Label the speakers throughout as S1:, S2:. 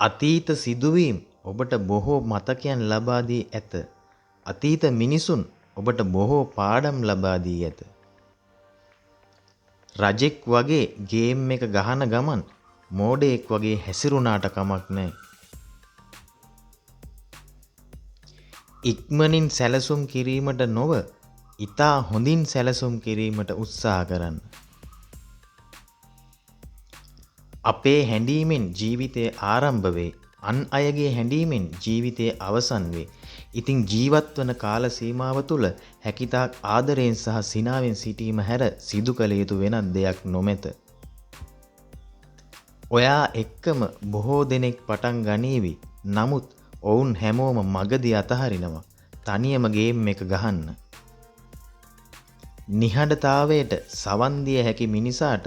S1: අතීත සිදුවීම් ඔබට බොහෝ මතකයන් ලබා දී ඇත. අතීත මිනිසුන් ඔබට බොහෝ පාඩම් ලබා දී ඇත. රජෙක් වගේ ගේම් එක ගහන ගමන් මෝඩයෙක් වගේ හැසිරුණාට කමක් නැහැ. ඉක්මනින් සැලසුම් කිරීමට නොව ඊතා හොඳින් සැලසුම් කිරීමට උත්සාහ කරන්න. අපේ හැඬීමෙන් ජීවිතය ආරම්භ වේ. අන් අයගේ හැඬීමෙන් ජීවිතය අවසන් වේ. ඉතින් ජීවත් වන කාල සීමාව තුළ හැකිතාක් ආදරයෙන් සහ සිනාවෙන් සිටීම හැර සිදු කළ යුතු වෙනත් දෙයක් නොමැත. ඔයා එක්කම බොහෝ දෙනෙක් පටන් ගනීවි. නමුත් ඔවුන් හැමෝම මගදී අතහරිනවා. තනියම ගේම් එක ගහන්න. නිහඬතාවයට සවන් දිය හැකි මිනිසාට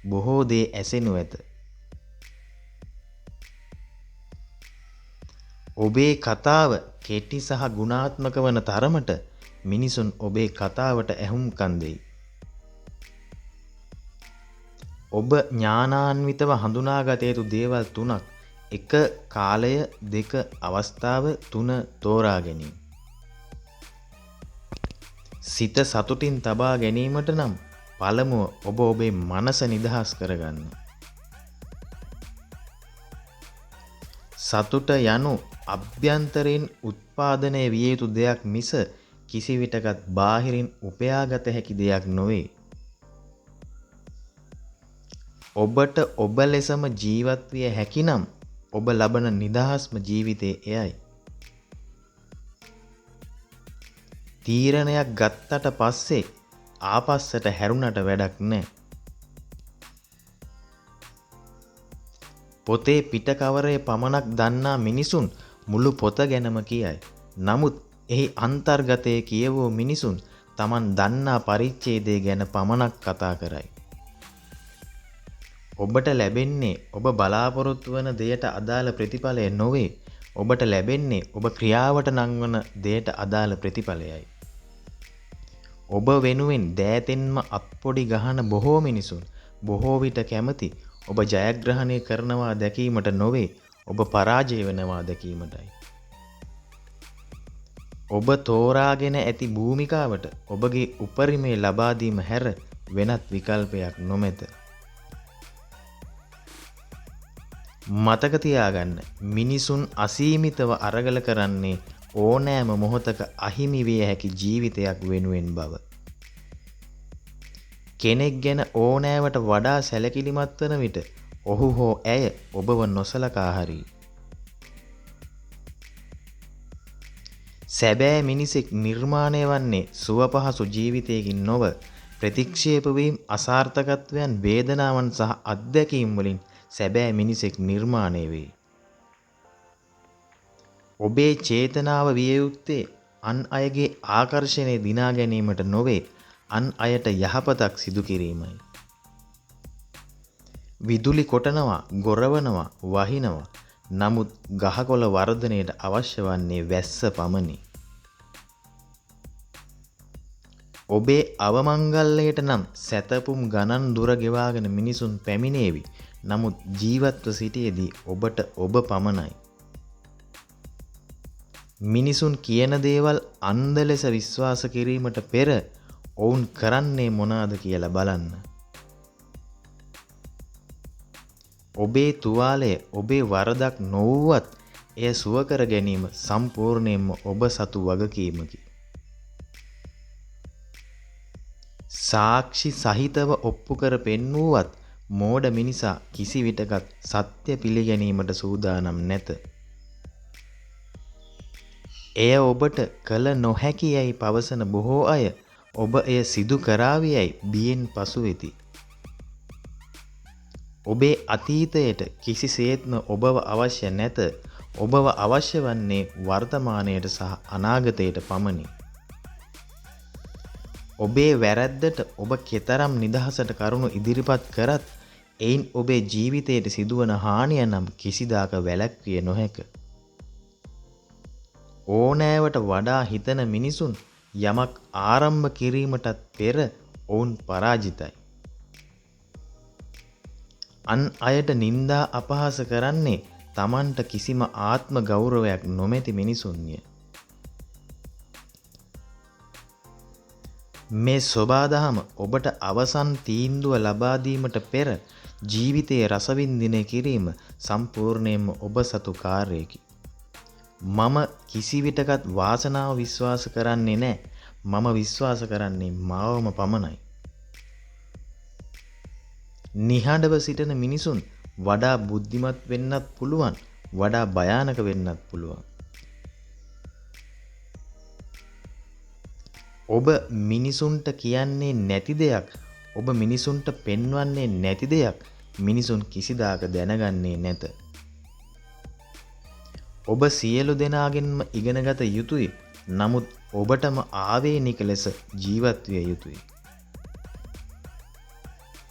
S1: බොහෝ දේ ඇසෙනු ඇත. ඔබේ කතාව කෙටි සහ ගුණාත්මක වන තරමට මිනිසුන් ඔබේ කතාවට ඇහුම්කන් දෙයි. ඔබ ඥානාන්විතව හඳුනාගත යුතු දේවල් 3ක් එක කාලය 2 අවස්ථාව 3 තෝරා ගැනීම. සිත සතුටින් තබා ගැනීමට නම් පළමුව ඔබ ඔබේ මනස නිදහස් කරගන්න. සතුට යනු අභ්‍යන්තරයෙන් උත්පාදනය විය යුතු දෙයක් මිස කිසි විටකත් බාහිරින් උපයාගත හැකි දෙයක් නොවේ. ඔබට ඔබ ලෙසම ජීවත් විය හැකිනම් ඔබ ලබන නිදහස්ම ජීවිතය එයයි. තීරණයක් ගත්තට පස්සේ ආපස්සට හැරුණට වැඩක් නැහැ. පොතේ පිට කවරේ පමණක් දන්නා මිනිසුන් මුළු පොත ගැනම කියයි. නමුත් එහි අන්තර්ගතයේ කියවූ මිනිසුන් Taman දන්නා පරිච්ඡේදය ගැන පමණක් කතා කරයි. ඔබට ලැබෙන්නේ ඔබ බලාපොරොත්තු වන දෙයට අදාළ ප්‍රතිඵලය නොවේ. ඔබට ලැබෙන්නේ ඔබ ක්‍රියාවට නංවන දෙයට අදාළ ප්‍රතිඵලයයි. ඔබ වෙනුවෙන් දෑතෙන්ම අප්පොඩි ගහන බොහෝ මිනිසුන් බොහෝ විට කැමති ඔබ ජයග්‍රහණය කරනවා දැකීමට නොවේ, ඔබ පරාජය වෙනවා දැකීමටයි. ඔබ තෝරාගෙන ඇති භූමිකාවට ඔබගේ උපරිමය ලබා දීම හැර වෙනත් විකල්පයක් නොමැත. මතක තියාගන්න, මිනිසුන් අසීමිතව අරගල කරන්නේ ඕනෑම මොහොතක අහිමි විය හැකි ජීවිතයක් වෙනුවෙන් බව. කෙනෙක් ගැන ඕනෑවට වඩා සැලකිලිමත් වන විට ඔහු හෝ ඇය ඔබව නොසලකා හරියි. සැබෑ මිනිසෙක් නිර්මාණය වන්නේ සුවපහසු ජීවිතයකින් නොව ප්‍රතික්ෂේප වීම, අසාර්ථකත්වයන්, වේදනාවන් සහ අත්දැකීම් වලින් සැබෑ මිනිසෙක් නිර්මාණය වේ. ඔබේ චේතනාව විය යුත්තේ අන් අයගේ ආකර්ෂණය දිනා ගැනීමට නොවේ, අන් අයට යහපතක් සිදු කිරීමයි. විදුලි කොටනවා, ගොරවනවා, වහිනවා. නමුත් ගහකොළ වර්ධනයට අවශ්‍ය වන්නේ වැස්ස පමණි. ඔබේ අවමංගල්‍යයට නම් සැතපුම් ගණන් දුර ගෙවාගෙන මිනිසුන් පැමිණේවි. නමුත් ජීවත්ව සිටියේදී ඔබට ඔබ පමණයි. මිනිසුන් කියන දේවල් අන්ධ ලෙස විශ්වාස කිරීමට පෙර ඔවුන් කරන්නේ මොනවාද කියලා බලන්න. ඔබේ තුවාලය ඔබේ වරදක් නොවුවත් එය සුව කර ගැනීම සම්පූර්ණයෙන්ම ඔබ සතු වගකීමකි. සාක්ෂි සහිතව ඔප්පු කර පෙන්වුවත් මෝඩ මිනිසා කිසි විටකත් සත්‍ය පිළිගැනීමට සූදානම් නැත. එය ඔබට කල නොහැකි යයි පවසන බොහෝ අය ඔබ එය සිදු කරාවියයි බියෙන් පසු වෙති. ඔබේ අතීතයට කිසිසේත්ම ඔබව අවශ්‍ය නැත. ඔබව අවශ්‍ය වන්නේ වර්තමානයට සහ අනාගතයට පමණි. ඔබේ වැරැද්දට ඔබ කෙතරම් නිදහසට කරුණු ඉදිරිපත් කරත් එයින් ඔබේ ජීවිතයට සිදුවන හානිය නම් කිසිදාක වැළැක්විය නොහැක. ඕනෑවට වඩා හිතන මිනිසුන් යමක් ආරම්භ කිරීමටත් පෙර ඔවුන් පරාජිතයි. අන් අයට නින්දා අපහාස කරන්නේ තමන්ට කිසිම ආත්ම ගෞරවයක් නොමැති මිනිසුන්ය. මේ සෝබාදහම ඔබට අවසන් තීන්දුව ලබා දීමට පෙර ජීවිතයේ රසවින්දිනය කිරීම සම්පූර්ණයෙන්ම ඔබ සතු කාර්යයකි. මම කිසිවිටකත් වාසනාව විශ්වාස කරන්නේ නැහැ. මම විශ්වාස කරන්නේ මාවම පමණයි. නිහඬව සිටින මිනිසුන් වඩා බුද්ධිමත් වෙන්නත් පුළුවන්, වඩා භයානක වෙන්නත් පුළුවන්. ඔබ මිනිසුන්ට කියන්නේ නැති දෙයක්, ඔබ මිනිසුන්ට පෙන්වන්නේ නැති දෙයක් මිනිසුන් කිසිදාක දැනගන්නේ නැත. ඔබ සියලු දෙනාගෙන්ම ඉගෙනගත යුතුයි. නමුත් ඔබටම ආවේනික ලෙස ජීවත් විය යුතුයි.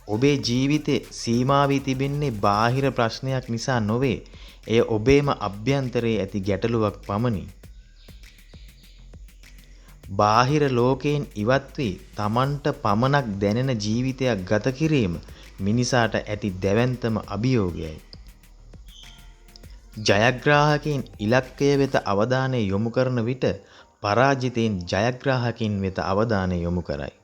S1: ඔබේ ජීවිතේ සීමා වී තිබෙන්නේ බාහිර ප්‍රශ්නයක් නිසා නොවේ. එය ඔබේම අභ්‍යන්තරයේ ඇති ගැටලුවක් පමණි. බාහිර ලෝකයෙන් ඉවත් වී තමන්ට පමණක් දැනෙන ජීවිතයක් ගත කිරීම මිනිසාට ඇති දැවැන්තම අභියෝගයයි. ජයග්‍රාහකයන් ඉලක්කය වෙත අවධානය යොමු කරන විට පරාජිතයින් ජයග්‍රාහකින් වෙත අවධානය යොමු කරයි.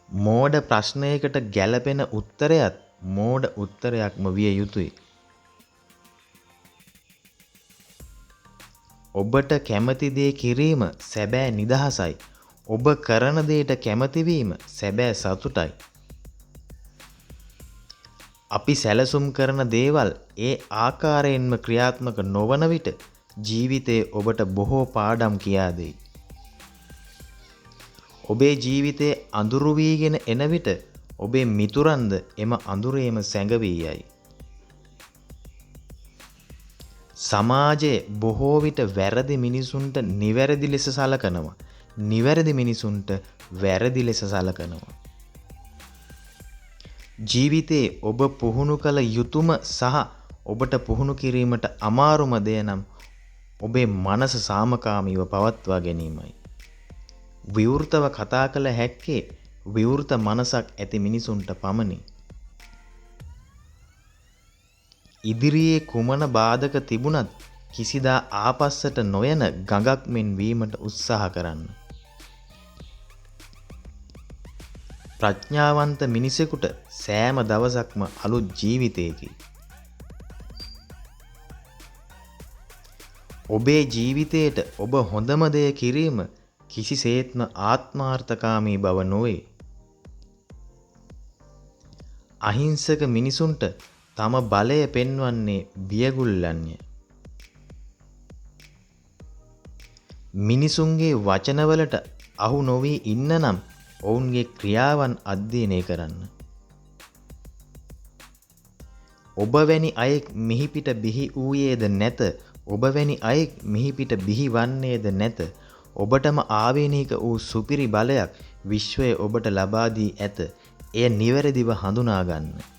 S1: මෝඩ ප්‍රශ්නයකට ගැළපෙන උත්තරයත් මෝඩ උත්තරයක්ම විය යුතුයි. ඔබට කැමති දේ කිරීම සැබෑ නිදහසයි. ඔබ කරන දේට කැමති වීම සැබෑ සතුටයි. අපි සැලසුම් කරන දේවල් ඒ ආකාරයෙන්ම ක්‍රියාත්මක නොවන විට ජීවිතයේ ඔබට බොහෝ පාඩම් කියා දෙයි. ඔබේ ජීවිතයේ අඳුරු වීගෙන එන විට ඔබේ මිතුරන්ද එම අඳුරේම සැඟවී යයි. සමාජයේ බොහෝ විට වැරදි මිනිසුන්ට නිවැරදි ලෙස සලකනවා. නිවැරදි මිනිසුන්ට වැරදි ලෙස සලකනවා. ජීවිතේ ඔබ පුහුණු කළ යුතුම සහ ඔබට පුහුණු කිරීමට අමාරුම දේ නම් ඔබේ මනස සාමකාමීව පවත්වා ගැනීමයි. විවෘතව කතා කළ හැක්කේ විවෘත මනසක් ඇති මිනිසුන්ට පමණි. ඉදිරියේ කුමන බාධක තිබුණත් කිසිදා ආපස්සට නොයන ගඟක් මෙන් වීමට උත්සාහ කරන්න. ප්‍රඥාවන්ත මිනිසෙකුට සෑම දවසක්ම අලුත් ජීවිතයකි. ඔබේ ජීවිතයට ඔබ හොඳම දේ කිරීම කිසිසේත්ම ආත්මාර්ථකාමී බව නොවේ. අහිංසක මිනිසුන්ට තම බලය පෙන්වන්නේ බියගුල්ලන්ය. මිනිසුන්ගේ වචනවලට අහු නොවී ඉන්න නම් ඔවුන්ගේ ක්‍රියාවන් අධ්‍යයනය කරන්න. ඔබ වැනි අයෙක් මිහිපිට බිහි වූයේද නැත. ඔබ වැනි අයෙක් මිහිපිට බිහි වන්නේද නැත. ඔබටම ආවේනික වූ සුපිරි බලයක් විශ්වය ඔබට ලබා දී ඇත. එය නිවැරදිව හඳුනා ගන්න.